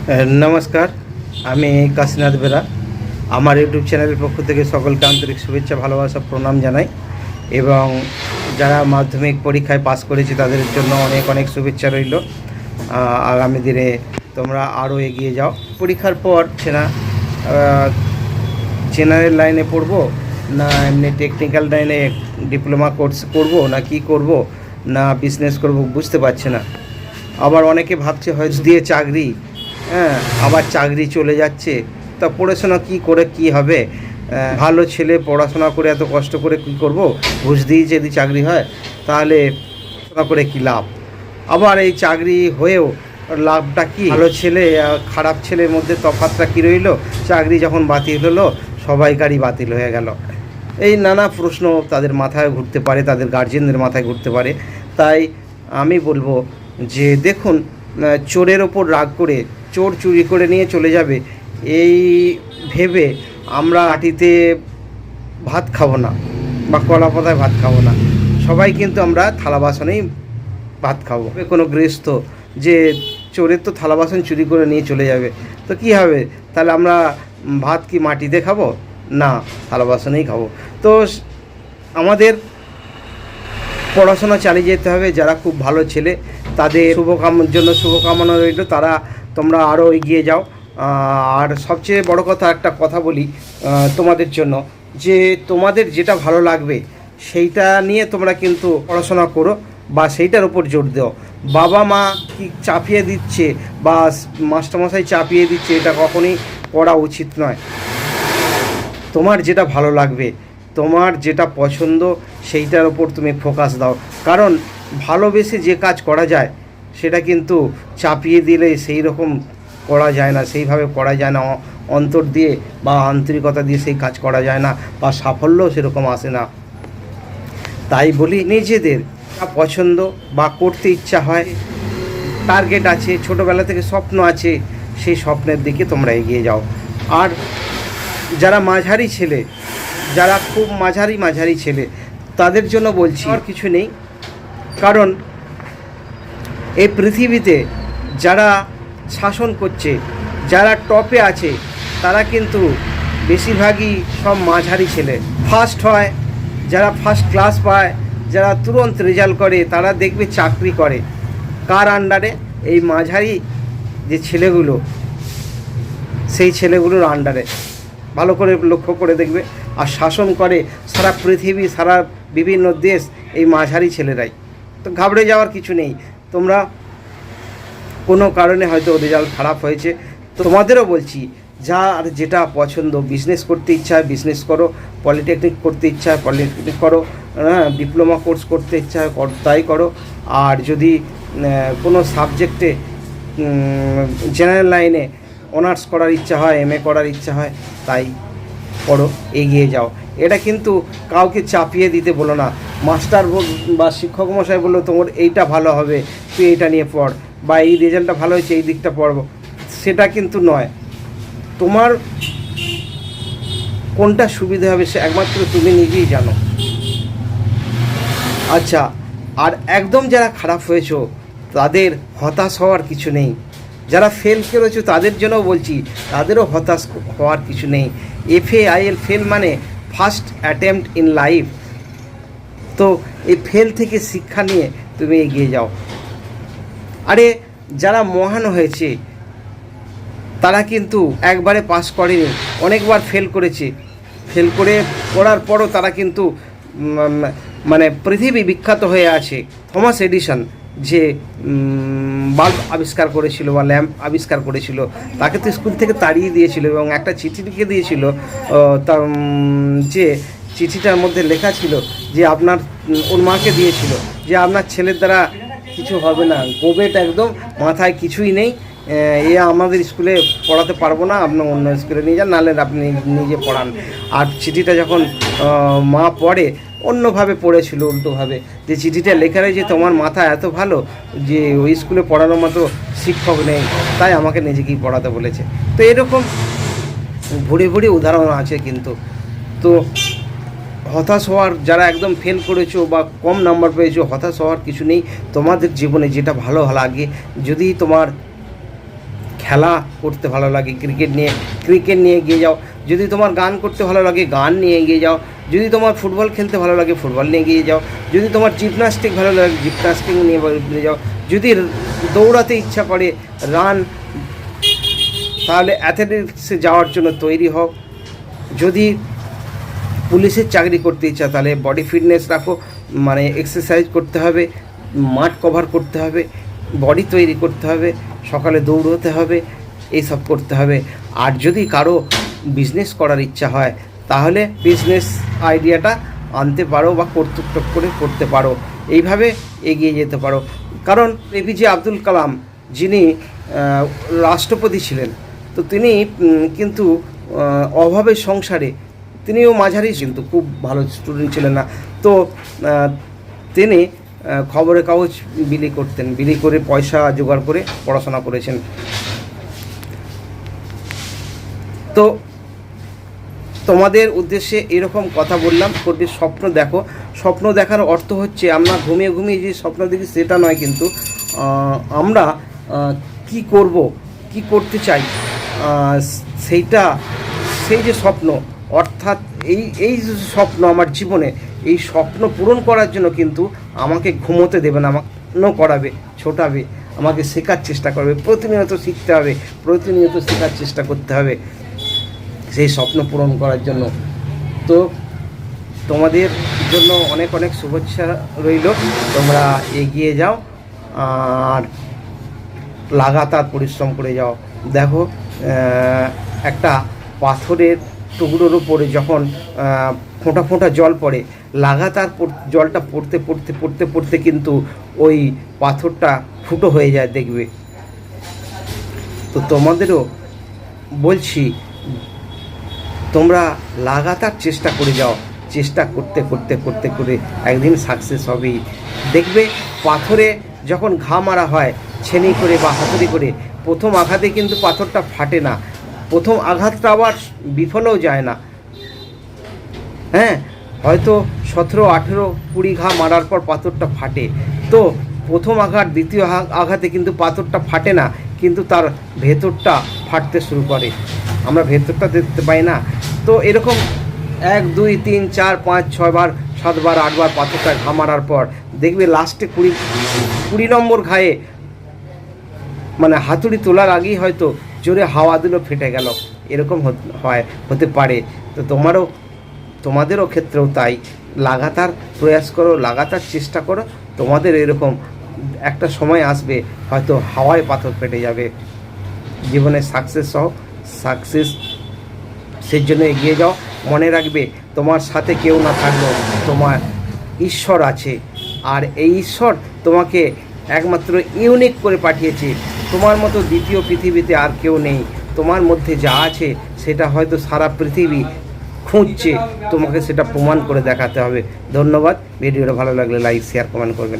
নমস্কার, আমি কাশীনাথ বেরা। আমার ইউটিউব চ্যানেলের পক্ষ থেকে সকলকে আন্তরিক শুভেচ্ছা, ভালোবাসা, প্রণাম জানাই। এবং যারা মাধ্যমিক পরীক্ষায় পাস করেছে তাদের জন্য অনেক অনেক শুভেচ্ছা রইল। আগামী দিনে তোমরা আরও এগিয়ে যাও। পরীক্ষার পর সেনা জেনারেল লাইনে পড়বো, না এমনি টেকনিক্যাল লাইনে ডিপ্লোমা কোর্স করব, না কি করব, না বিজনেস করব, বুঝতে পারছে না। আবার অনেকে ভাবছে হয়তো দিয়ে চাকরি, আবার চাকরি চলে যাচ্ছে, তা পড়াশোনা কি করে কি হবে? ভালো ছেলে পড়াশোনা করে এত কষ্ট করে কি করব? ঘুষ দিয়ে যদি চাকরি হয় তাহলে পড়াশোনা করে কি লাভ? আবার এই চাকরি হয়েও লাভটা কি? ভালো ছেলে আর খারাপ ছেলের মধ্যে তফাৎটা কী রইল? চাকরি যখন বাতিল হলো, সবাইকারই বাতিল হয়ে গেল। এই নানা প্রশ্ন তাদের মাথায় ঘুরতে পারে, তাদের গার্জেনদের মাথায় ঘুরতে পারে। তাই আমি বলবো যে দেখুন, চোরের ওপর রাগ করে চোর চুরি করে নিয়ে চলে যাবে এই ভেবে আমরা আটিতে ভাত খাবো না বা কলা পাতায় ভাত খাবো না। সবাই কিন্তু আমরা থালা বাসনেই ভাত খাবো। কোনো গৃহস্থ যে চোরের তো থালা বাসন চুরি করে নিয়ে চলে যাবে, তো কী হবে? তাহলে আমরা ভাত কি মাটিতে খাবো? না, থালা বাসনেই খাবো। তো আমাদের পড়াশোনা চালিয়ে যেতে হবে। যারা খুব ভালো ছেলে তাদের শুভকামনা রইল, তোমরা আরও এগিয়ে যাও। আর সবচেয়ে বড় কথা, একটা কথা বলি তোমাদের জন্য, যে তোমাদের যেটা ভালো লাগবে সেইটা নিয়ে তোমরা কিন্তু পড়াশোনা করো বা সেইটার ওপর জোর দাও। বাবা মা কি চাপিয়ে দিচ্ছে বা মাস্টারমশাই চাপিয়ে দিচ্ছে, এটা কখনোই করা উচিত নয়। তোমার যেটা ভালো লাগবে, তোমার যেটা পছন্দ, সেইটার ওপর তুমি ফোকাস দাও। কারণ ভালোবেসে যে কাজ করা যায় সেটা কিন্তু চাপিয়ে দিলে সেই রকম করা যায় না, সেইভাবে করা যায় না। অন্তর দিয়ে বা আন্তরিকতা দিয়ে সেই কাজ করা যায় না, বা সাফল্যও সেরকম আসে না। তাই বলি, নিজেদের পছন্দ বা করতে ইচ্ছা হয়, টার্গেট আছে, ছোটোবেলা থেকে স্বপ্ন আছে, সেই স্বপ্নের দিকে তোমরা এগিয়ে যাও। আর যারা মাঝারি ছেলে, যারা খুব মাঝারি ছেলে, তাদের জন্য বলছি আর কিছু নেই। কারণ এই পৃথিবীতে যারা শাসন করছে, যারা টপে আছে, তারা কিন্তু বেশিরভাগই সব মাঝারি ছেলে। ফার্স্ট হয়, যারা ফার্স্ট ক্লাস পায়, যারা তুরন্ত রেজাল্ট করে, তারা দেখবে চাকরি করে কার আন্ডারে? এই মাঝারি যে ছেলেগুলো, সেই ছেলেগুলোর আন্ডারে। ভালো করে লক্ষ্য করে দেখবে। আর শাসন করে সারা পৃথিবী, সারা বিভিন্ন দেশ এই মাঝারি ছেলেরাই। তো ঘাবড়ে যাওয়ার কিছু নেই। তোমরা কোনো কারণে হয়তো রেজাল্ট খারাপ হয়েছে, তো তোমাদেরও বলছি, যার যেটা পছন্দ, বিজনেস করতে ইচ্ছা হয় বিজনেস করো, পলিটেকনিক করতে ইচ্ছা হয় পলিটেকনিক করো, ডিপ্লোমা কোর্স করতে ইচ্ছা হয় তাই করো। আর যদি কোনো সাবজেক্টে জেনারেল লাইনে অনার্স করার ইচ্ছা হয়, এমএ করার ইচ্ছা হয়, তাই পড়ো, এগিয়ে যাও। এটা কিন্তু কাউকে চাপিয়ে দিতে বলো না। মাস্টার বা শিক্ষক মশাই বললো তোমার এইটা ভালো হবে, তুই এইটা নিয়ে পড়, বা এই রেজাল্টটা ভালো হয়েছে এই দিকটা পড়বো, সেটা কিন্তু নয়। তোমার কোনটা সুবিধা হবে সে একমাত্র তুমি নিজেই জানো। আচ্ছা, আর একদম যারা খারাপ হয়েছো তাদের হতাশ হওয়ার কিছু নেই। যারা ফেল করেছো তাদের জন্য বলছি, তাদেরও হতাশ হওয়ার কিছু নেই। FAIL, ফেল মানে ফার্স্ট অ্যাটেম্পট ইন লাইফ। তো এই ফেল থেকে শিক্ষা নিয়ে তুমি এগিয়ে যাও। আরে যারা মহান হয়েছে তারা কিন্তু একবারে পাস করেনি, অনেকবার ফেল করেছে। ফেল করার পরও তারা কিন্তু মানে পৃথিবী বিখ্যাত হয়ে আছে। থমাস এডিসন যে বাল্ব আবিষ্কার করেছিল বা ল্যাম্প আবিষ্কার করেছিল, তাকে তো স্কুল থেকে তাড়িয়ে দিয়েছিল এবং একটা চিঠি লিখে দিয়েছিল। যে চিঠিটার মধ্যে লেখা ছিল যে ওর মাকে দিয়েছিল যে আপনার ছেলের দ্বারা কিছু হবে না, গোবেট একদম, মাথায় কিছুই নেই, আমাদের স্কুলে পড়াতে পারবো না, আপনি অন্য স্কুলে নিয়ে যান, নাহলে আপনি নিজে পড়ান। আর চিঠিটা যখন মা পড়ে, অন্যভাবে পড়েছিল, উল্টোভাবে, যে চিঠিটা লেখা রয়েছে তোমার মাথা এত ভালো যে ওই স্কুলে পড়ানোর মতো শিক্ষক নেই, তাই আমাকে নিজেকেই পড়াতে বলেছে। তো এরকম ভুড়ি উদাহরণ আছে কিন্তু। তো হতাশ হওয়ার, যারা একদম ফেল করেছো বা কম নাম্বার পেয়েছো, হতাশ হওয়ার কিছু নেই। তোমাদের জীবনে যেটা ভালো লাগে, যদি তোমার খেলা করতে ভালো লাগে ক্রিকেট নিয়ে এগিয়ে যাও। যদি তোমার গান করতে ভালো লাগে গান নিয়ে এগিয়ে যাও। যদি তোমার ফুটবল খেলতে ভালো লাগে ফুটবল নিয়ে এগিয়ে যাও। যদি তোমার জিমন্যাস্টিক ভালো লাগে জিমন্যাস্টিক নিয়ে এগিয়ে যাও। যদি দৌড়াতে ইচ্ছা করে রান, তাহলে অ্যাথলেটিক্সে যাওয়ার জন্য তৈরি হও। যদি পুলিশের চাকরি করতে ইচ্ছা তাহলে বডি ফিটনেস রাখো, মানে এক্সারসাইজ করতে হবে, মাঠ কভার করতে হবে, বডি তৈরি করতে হবে, সকালে দৌড়তে হবে, এইসব করতে হবে। আর যদি কারো বিজনেস করার ইচ্ছা হয় তাহলে বিজনেস আইডিয়াটা আনতে পারো বা কর্তৃত্ব করে করতে পারো, এইভাবে এগিয়ে যেতে পারো। কারণ এপিজে আব্দুল কালাম যিনি রাষ্ট্রপতি ছিলেন, তো তিনি কিন্তু অভাবের সংসারে তিনিও মাঝারি, কিন্তু খুব ভালো স্টুডেন্ট ছিলেন না। তো তিনি খবরের কাগজ বিলি করতেন, বিলি করে পয়সা জোগাড় করে পড়াশোনা করেছেন। তো তোমাদের উদ্দেশ্যে এরকম কথা বললাম, করবে স্বপ্ন দেখো। স্বপ্ন দেখার অর্থ হচ্ছে আমরা ঘুমিয়ে ঘুমিয়ে যে স্বপ্ন দেখি সেটা নয়, কিন্তু আমরা কি করব, কি করতে চাই, সেই যে স্বপ্ন, অর্থাৎ এই যে স্বপ্ন আমার জীবনে, এই স্বপ্ন পূরণ করার জন্য কিন্তু আমাকে ঘুমোতে দেবে না, আমাকে করাবে, ছোটাবে, আমাকে শেখার চেষ্টা করবে, প্রতিনিয়ত শিখতে হবে, প্রতিনিয়ত শেখার চেষ্টা করতে হবে সেই স্বপ্ন পূরণ করার জন্য। তো তোমাদের জন্য অনেক অনেক শুভেচ্ছা রইল, তোমরা এগিয়ে যাও আর লাগাতার পরিশ্রম করে যাও। দেখো একটা পাথরের টুকরোর উপরে যখন ফোঁটা ফোঁটা জল পড়ে, লাগাতার জলটা পড়তে পড়তে পড়তে পড়তে কিন্তু ওই পাথরটা ফুটো হয়ে যায়, দেখবে। তো তোমাদেরও বলছি, তোমরা লাগাতার চেষ্টা করে যাও, চেষ্টা করতে করতে করতে করে একদিন সাকসেস হবেই। দেখবে পাথরে যখন ঘা মারা হয় ছেনি করে বা হাতুড়ি করে, প্রথম আঘাতে কিন্তু পাথরটা ফাটে না, প্রথম আঘাতটা আবার বিফলেও যায় না। হ্যাঁ, হয়তো 17, 18, 20 ঘা মারার পর পাথরটা ফাটে। তো প্রথম আঘাত দ্বিতীয় আঘাতে কিন্তু পাথরটা ফাটে না, কিন্তু তার ভেতরটা ফাটতে শুরু করে, আমরা ভেতরটা দেখতে পাই না। তো এরকম 1, 2, 3, 4, 5, 6 বার, 7 বার, 8 বার পাথরটা ঘা মারার পর দেখবে লাস্টে 20 নম্বর ঘায়ে, মানে হাতুড়ি তোলার আগেই হয়তো জোরে হাওয়া দিল, ফেটে গেল, এরকম হতে পারে। তো তোমাদেরও ক্ষেত্রেও তাই, লাগাতার প্রয়াস করো, লাগাতার চেষ্টা করো, তোমাদের এরকম একটা সময় আসবে হয়তো হাওয়ায় পাথর ফেটে যাবে। জীবনে সাকসেস সেই জন্য এগিয়ে যাও। মনে রাখবে, তোমার সাথে কেউ না থাকলেও তোমার ঈশ্বর আছে, আর এই ঈশ্বর তোমাকে একমাত্র ইউনিক করে পাঠিয়েছে। তোমার মতো দ্বিতীয় পৃথিবীতে আর কেউ নেই। তোমার মধ্যে যা আছে সেটা হয়তো সারা পৃথিবী খুঁজছে, তোমাকে সেটা প্রমাণ করে দেখাতে হবে। ধন্যবাদ। ভিডিওটা ভালো লাগলে লাইক, শেয়ার, কমেন্ট করবেন।